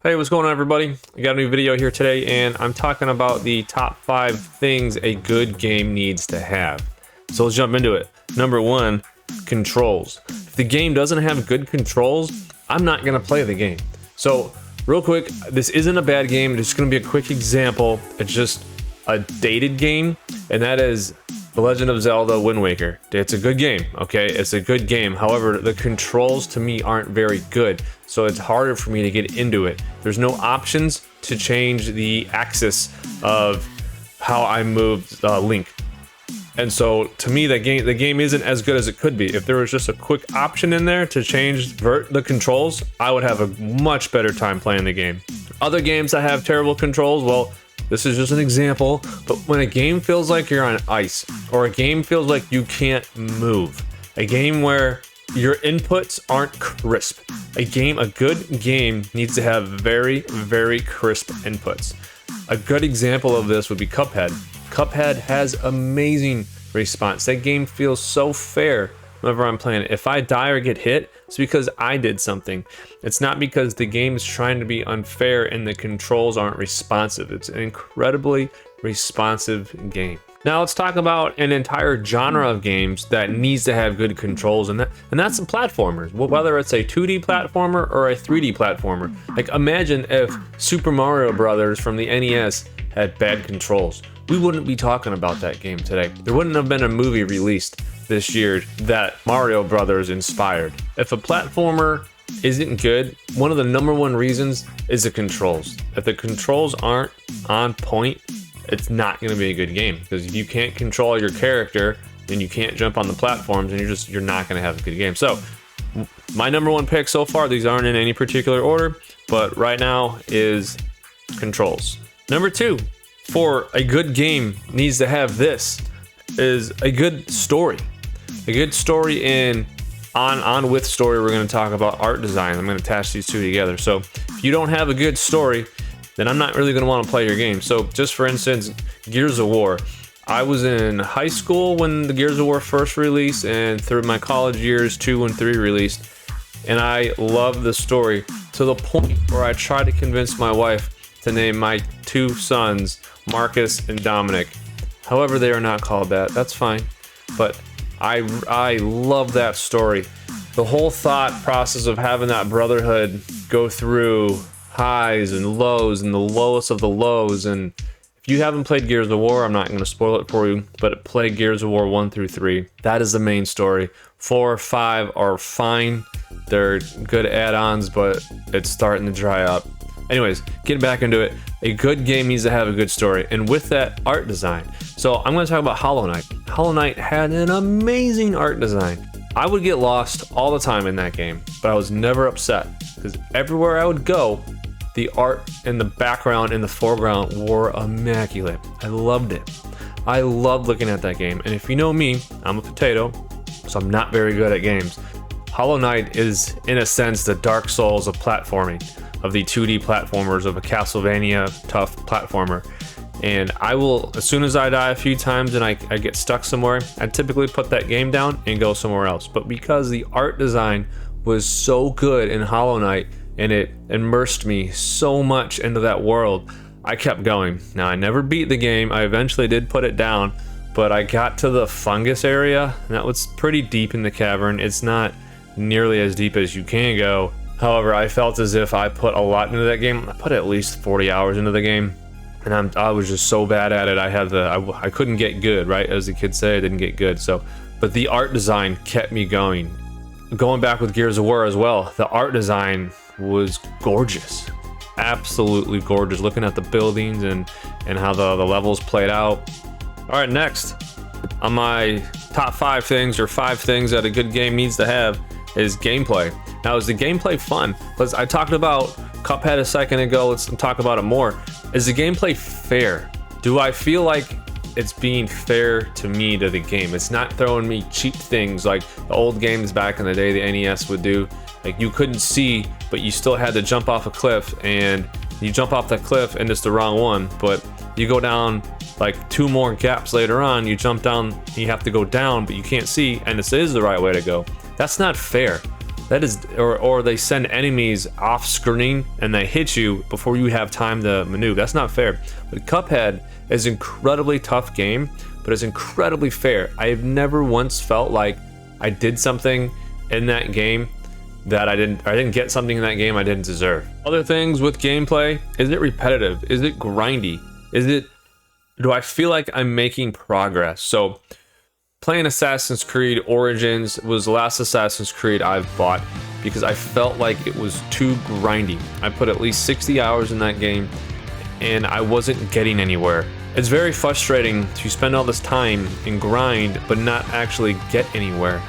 Hey, what's going on, everybody? I got a new video here today, and I'm talking about the top 5 things a good game needs to have. So let's jump into it. Number 1, controls. If the game doesn't have good controls, I'm not gonna play the game. So real quick, this isn't a bad game. It's gonna be a quick example. It's just a dated game, and that is The Legend of Zelda Wind Waker. It's a good game, okay? It's a good game. However, the controls to me aren't very good, so it's harder for me to get into it. There's no options to change the axis of how I move Link. And so to me, the game isn't as good as it could be. If there was just a quick option in there to change the controls, I would have a much better time playing the game. Other games that have terrible controls, well, this is just an example, but when a game feels like you're on ice, or a game feels like you can't move, a game where your inputs aren't crisp, a good game needs to have very, very crisp inputs. A good example of this would be Cuphead. Cuphead has amazing response. That game feels so fair whenever I'm playing it. If I die or get hit, it's because I did something. It's not because the game is trying to be unfair and the controls aren't responsive. It's an incredibly responsive game. Now let's talk about an entire genre of games that needs to have good controls, and that's the platformers. Whether it's a 2D platformer or a 3D platformer. Like, imagine if Super Mario Brothers from the NES had bad controls. We wouldn't be talking about that game today. There wouldn't have been a movie released this year that Mario Brothers inspired. If a platformer isn't good, one of the #1 reasons is the controls. If the controls aren't on point, it's not going to be a good game, because if you can't control your character and you can't jump on the platforms, and you're not going to have a good game. So my #1 pick so far, these aren't in any particular order, but right now is controls. Number 2, for a good game needs to have this, is a good story. A good story, and on with story, we're going to talk about art design. I'm going to attach these two together. So if you don't have a good story, then I'm not really going to want to play your game. So just for instance, Gears of War. I was in high school when the Gears of War first released, and through my college years, 2 and 3 released. And I love the story to the point where I tried to convince my wife to name my 2 sons Marcus and Dominic. However, they are not called that. That's fine. But I love that story. The whole thought process of having that brotherhood go through highs and lows and the lowest of the lows. And if you haven't played Gears of War, I'm not going to spoil it for you, but play Gears of War 1 through 3. That is the main story. 4 or 5 are fine. They're good add-ons, but it's starting to dry up. Anyways, getting back into it, a good game needs to have a good story, and with that, art design. So I'm going to talk about Hollow Knight. Hollow Knight had an amazing art design. I would get lost all the time in that game, but I was never upset, because everywhere I would go, the art and the background and the foreground were immaculate. I loved it. I loved looking at that game, and if you know me, I'm a potato, so I'm not very good at games. Hollow Knight is, in a sense, the Dark Souls of platforming, of the 2D platformers, of a Castlevania tough platformer. And I will, as soon as I die a few times and I get stuck somewhere, I typically put that game down and go somewhere else. But because the art design was so good in Hollow Knight, and it immersed me so much into that world, I kept going. Now, I never beat the game. I eventually did put it down, but I got to the fungus area, and that was pretty deep in the cavern. It's not nearly as deep as you can go. However, I felt as if I put a lot into that game. I put at least 40 hours into the game, and I was just so bad at it. I couldn't get good, right? As the kids say, I didn't get good. So, but the art design kept me going. Going back with Gears of War as well, the art design was gorgeous, absolutely gorgeous. Looking at the buildings and how the levels played out. All right, next on my top 5 things, or 5 things that a good game needs to have, is gameplay. Now, is the gameplay fun? I talked about Cuphead a second ago. Let's talk about it more. Is the gameplay fair? Do I feel like it's being fair to me, to the game? It's not throwing me cheap things like the old games back in the day the NES would do. Like, you couldn't see, but you still had to jump off a cliff, and you jump off that cliff and it's the wrong one, but you go down like 2 more gaps later on, you jump down, you have to go down, but you can't see, and this is the right way to go. That's not fair. or they send enemies off screen and they hit you before you have time to maneuver. That's not fair. But Cuphead is an incredibly tough game, but it's incredibly fair. I have never once felt like I did something in that game that I didn't get something in that game I didn't deserve. Other things with gameplay, is it repetitive? Is it grindy? Do I feel like I'm making progress? So playing Assassin's Creed Origins was the last Assassin's Creed I've bought because I felt like it was too grindy. I put at least 60 hours in that game and I wasn't getting anywhere. It's very frustrating to spend all this time and grind but not actually get anywhere.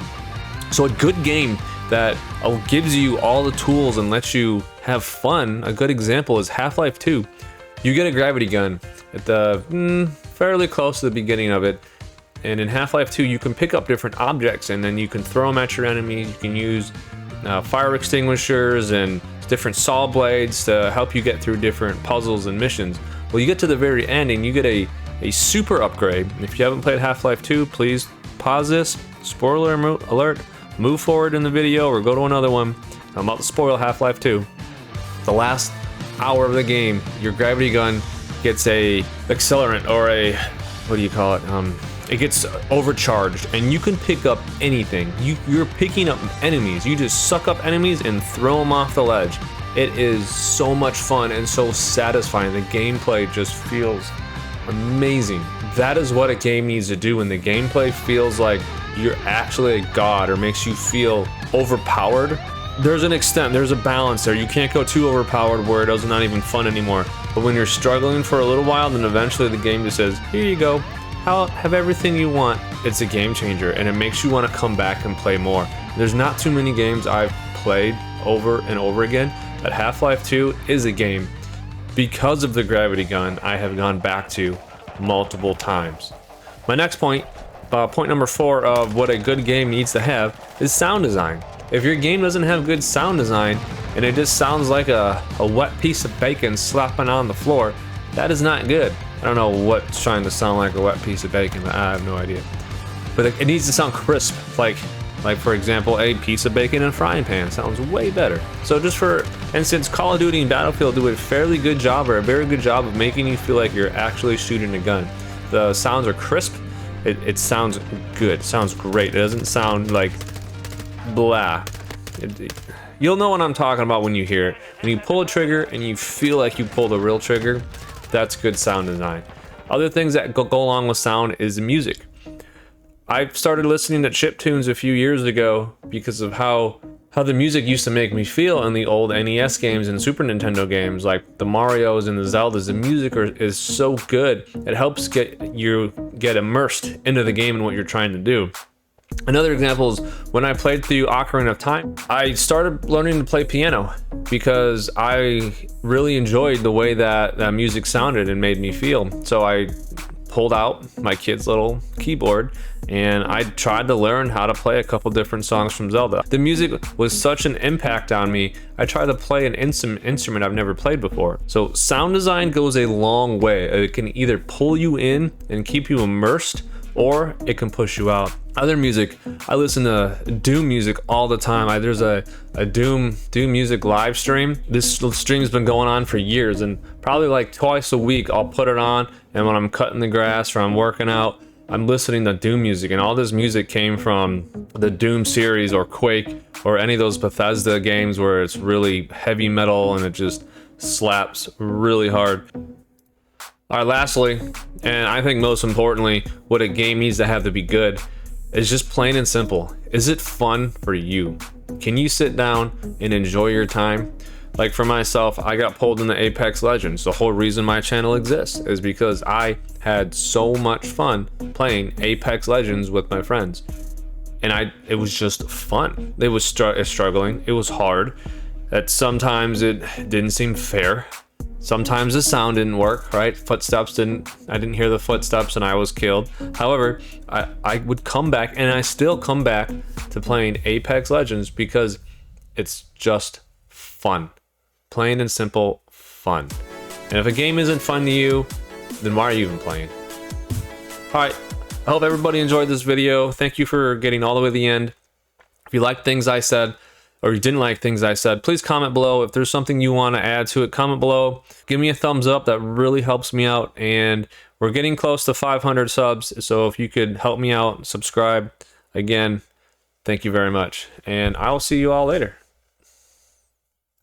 So a good game that gives you all the tools and lets you have fun, a good example is Half-Life 2. You get a gravity gun at the fairly close to the beginning of it, and in Half-Life 2 you can pick up different objects and then you can throw them at your enemies. You can use fire extinguishers and different saw blades to help you get through different puzzles and missions. Well, you get to the very end and you get a super upgrade. If you haven't played Half-Life 2, please pause this, spoiler alert, move forward in the video or go to another one. I'm about to spoil Half-Life 2. The last hour of the game, your gravity gun gets a accelerant or a, what do you call it? It gets overcharged and you can pick up anything. You're picking up enemies. You just suck up enemies and throw them off the ledge. It is so much fun and so satisfying. The gameplay just feels amazing. That is what a game needs to do when the gameplay feels like you're actually a god or makes you feel overpowered. There's an extent, there's a balance there. You can't go too overpowered where it's not even fun anymore. But when you're struggling for a little while, then eventually the game just says, here you go, have everything you want. It's a game changer and it makes you want to come back and play more. There's not too many games I've played over and over again, but Half-Life 2 is a game because of the gravity gun I have gone back to multiple times. My next point, point number 4 of what a good game needs to have is sound design. If your game doesn't have good sound design and it just sounds like a wet piece of bacon slapping on the floor, that is not good. I don't know what's trying to sound like a wet piece of bacon, I have no idea. But it needs to sound crisp, like for example, a piece of bacon in a frying pan sounds way better. So just for instance, Call of Duty and Battlefield do a fairly good job or a very good job of making you feel like you're actually shooting a gun. The sounds are crisp, it sounds good, it sounds great. It doesn't sound like blah. You'll know what I'm talking about when you hear it. When you pull a trigger and you feel like you pulled a real trigger, that's good sound design. Other things that go along with sound is music. I started listening to chiptunes a few years ago because of how the music used to make me feel in the old NES games and Super Nintendo games, like the Marios and the Zeldas. The music is so good, it helps get immersed into the game and what you're trying to do. Another example is when I played through Ocarina of Time, I started learning to play piano because I really enjoyed the way that music sounded and made me feel. So I pulled out my kid's little keyboard and I tried to learn how to play a couple different songs from Zelda. The music was such an impact on me, I tried to play an instrument I've never played before. So sound design goes a long way. It can either pull you in and keep you immersed, or it can push you out. Other music, I listen to Doom music all the time. There's a Doom music live stream. This stream's been going on for years, and probably like twice a week I'll put it on, and when I'm cutting the grass or I'm working out, I'm listening to Doom music. And all this music came from the Doom series or Quake or any of those Bethesda games where it's really heavy metal and it just slaps really hard. All right, lastly, and I think most importantly, what a game needs to have to be good is just plain and simple. Is it fun for you? Can you sit down and enjoy your time? Like for myself, I got pulled into Apex Legends. The whole reason my channel exists is because I had so much fun playing Apex Legends with my friends. And it was just fun. It was struggling, it was hard. That sometimes it didn't seem fair. Sometimes the sound didn't work, right? I didn't hear the footsteps and I was killed. However, I would come back, and I still come back to playing Apex Legends because it's just fun. Plain and simple fun. And if a game isn't fun to you, then why are you even playing? All right, I hope everybody enjoyed this video. Thank you for getting all the way to the end. If you like things I said, or you didn't like things I said, please comment below. If there's something you want to add to it, comment below. Give me a thumbs up. That really helps me out. And we're getting close to 500 subs. So if you could help me out, subscribe. Again, thank you very much. And I'll see you all later.